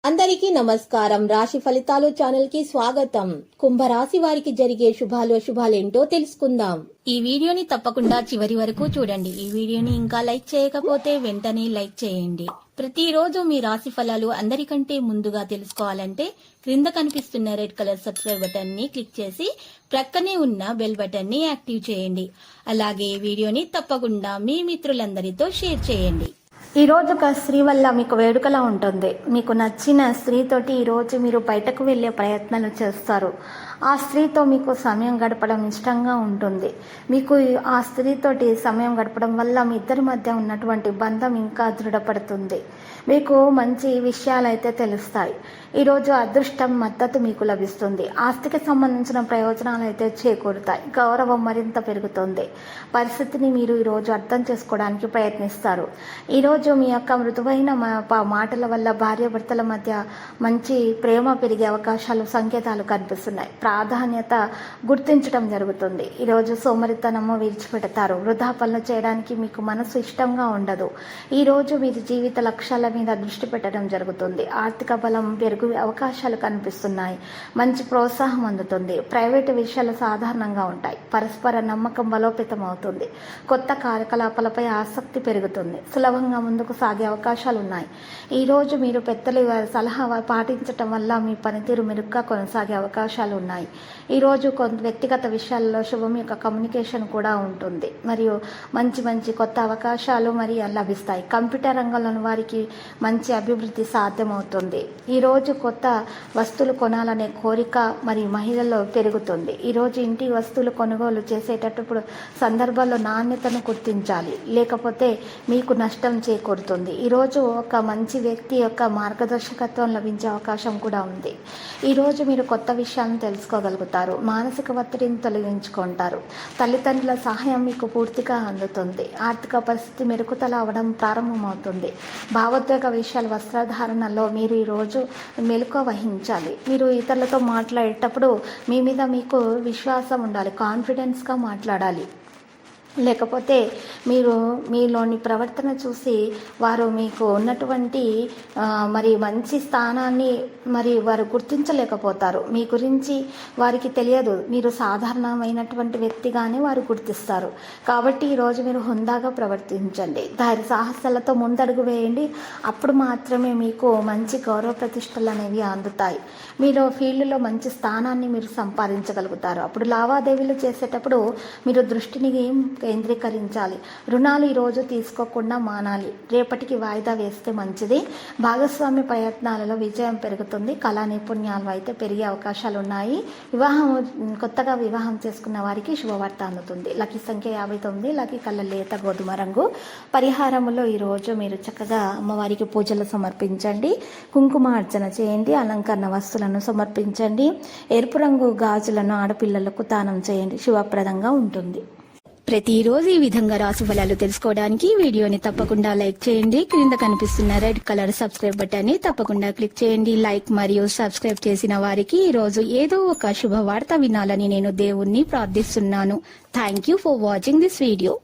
అందరికీ నమస్కారం. రాశి ఫలితాలు ఛానల్ కి స్వాగతం. కుంభరాశి వారికి జరిగే శుభాలేంటో తెలుసుకుందాం. ఈ వీడియోని తప్పకుండా చివరి వరకు చూడండి. ఈ వీడియోని ఇంకా లైక్ చేయకపోతే వెంటనే లైక్ చేయండి. ప్రతిరోజు మీ రాశి ఫలాలు అందరికంటే ముందుగా తెలుసుకోవాలంటే క్రింద కనిపిస్తున్న రెడ్ కలర్ సబ్స్క్రైబ్ బటన్ ని క్లిక్ చేసి ప్రక్కనే ఉన్న బెల్ బటన్ ని యాక్టివ్ చేయండి. అలాగే ఈ వీడియోని తప్పకుండా మీ మిత్రులందరితో షేర్ చేయండి. ఈ రోజు ఒక స్త్రీ వల్ల మీకు వేడుకలా ఉంటుంది. మీకు నచ్చిన స్త్రీతోటి ఈరోజు మీరు బయటకు వెళ్ళే ప్రయత్నాలు చేస్తారు. ఆ స్త్రీతో మీకు సమయం గడపడం ఇష్టంగా ఉంటుంది. మీకు ఆ స్త్రీతోటి సమయం గడపడం వల్ల మీ ఇద్దరి మధ్య ఉన్నటువంటి బంధం ఇంకా దృఢపడుతుంది. మీకు మంచి విషయాలు అయితే తెలుస్తాయి. ఈరోజు అదృష్టం మద్దతు మీకు లభిస్తుంది. ఆస్తికి సంబంధించిన ప్రయోజనాలు అయితే చేకూరుతాయి. గౌరవం మరింత పెరుగుతుంది. పరిస్థితిని మీరు ఈరోజు అర్థం చేసుకోవడానికి ప్రయత్నిస్తారు. ఈరోజు మీ యొక్క మృదువైన మాటల వల్ల భార్యాభర్తల మధ్య మంచి ప్రేమ పెరిగే అవకాశాలు, సంకేతాలు కనిపిస్తున్నాయి. ప్రాధాన్యత గుర్తించడం జరుగుతుంది. ఈరోజు సోమరితనము విడిచిపెడతారు. వృధా పనులు చేయడానికి మీకు మనసు ఇష్టంగా ఉండదు. ఈరోజు మీరు జీవిత లక్ష్యాల మీద దృష్టి పెట్టడం జరుగుతుంది. ఆర్థిక బలం పెరుగు అవకాశాలు కనిపిస్తున్నాయి. మంచి ప్రోత్సాహం అందుతుంది. ప్రైవేటు విషయాలు సాధారణంగా ఉంటాయి. పరస్పర నమ్మకం బలోపేతం అవుతుంది. కొత్త కార్యకలాపాలపై ఆసక్తి పెరుగుతుంది. సులభంగా ముందుకు సాగే అవకాశాలు ఉన్నాయి. ఈరోజు మీరు పెద్దల సలహా పాటించటం వల్ల మీ పనితీరు మెరుగ్గా కొనసాగే అవకాశాలు ఉన్నాయి. ఈరోజు కొంత వ్యక్తిగత విషయాల్లో శుభం యొక్క కమ్యూనికేషన్ కూడా ఉంటుంది. మరియు మంచి కొత్త అవకాశాలు లభిస్తాయి. కంప్యూటర్ రంగంలోని వారికి మంచి అభివృద్ధి సాధ్యమవుతుంది. ఈరోజు కొత్త వస్తువులు కొనాలనే కోరిక మరియు మహిళల్లో పెరుగుతుంది. ఈరోజు ఇంటి వస్తువులు కొనుగోలు చేసేటప్పుడు సందర్భాల్లో నాణ్యతను గుర్తించాలి, లేకపోతే మీకు నష్టం చేకూరుతుంది. ఈరోజు ఒక మంచి వ్యక్తి యొక్క మార్గదర్శకత్వం లభించే అవకాశం కూడా ఉంది. ఈరోజు మీరు కొత్త విషయాలను తెలుసుకోగలుగుతారు. మానసిక ఒత్తిడిని తొలగించుకుంటారు. తల్లిదండ్రుల సహాయం మీకు పూర్తిగా అందుతుంది. ఆర్థిక పరిస్థితి మెరుగుదల అవడం ప్రారంభమవుతుంది. భావోద్వేగ విషయాలు, వస్త్రధారణలో మీరు ఈరోజు మెలకువ వహించాలి. మీరు ఇతరులతో మాట్లాడేటప్పుడు మీ మీద మీకు విశ్వాసం ఉండాలి. కాన్ఫిడెన్స్గా మాట్లాడాలి. లేకపోతే మీరు మీలోని ప్రవర్తన చూసి వారు మీకు ఉన్నటువంటి మంచి స్థానాన్ని వారు గుర్తించలేకపోతారు. మీ గురించి వారికి తెలియదు. మీరు సాధారణమైనటువంటి వ్యక్తిగానే వారు గుర్తిస్తారు. కాబట్టి ఈరోజు మీరు హుందాగా ప్రవర్తించండి. ధైర్య సాహసాలతో ముందడుగు వేయండి. అప్పుడు మాత్రమే మీకు మంచి గౌరవ ప్రతిష్టలు అనేవి అందుతాయి. మీరు ఫీల్డ్లో మంచి స్థానాన్ని మీరు సంపాదించగలుగుతారు. అప్పుడు లావాదేవీలు చేసేటప్పుడు మీరు దృష్టిని కేంద్రీకరించాలి. రుణాలు ఈరోజు తీసుకోకుండా మానాలి. రేపటికి వాయిదా వేస్తే మంచిది. భాగస్వామ్య ప్రయత్నాలలో విజయం పెరుగుతుంది. కళా నైపుణ్యాలు అయితే పెరిగే అవకాశాలు ఉన్నాయి. కొత్తగా వివాహం చేసుకున్న వారికి శుభవార్త అందుతుంది. లక్కీ సంఖ్య 59. లక్కీ కలర్ లేత గోధుమ రంగు. పరిహారములో ఈరోజు మీరు చక్కగా అమ్మవారికి పూజలు సమర్పించండి. కుంకుమార్చన చేయండి. అలంకరణ వస్తువులను సమర్పించండి. ఎరుపు రంగు గాజులను ఆడపిల్లలకు దానం చేయండి. శుభప్రదంగా ఉంటుంది. ప్రతిరోజు ఈ విధంగా రాశి ఫలాలు తెలుసుకోవడానికి వీడియోని తప్పకుండా లైక్ చేయండి. క్రింద కనిపిస్తున్న రెడ్ కలర్ సబ్స్క్రైబ్ బటన్ ని తప్పకుండా క్లిక్ చేయండి. లైక్ మరియు సబ్స్క్రైబ్ చేసిన వారికి ఈ రోజు ఏదో ఒక శుభవార్త వినాలని నేను దేవుణ్ణి ప్రార్థిస్తున్నాను. Thank you for watching this video.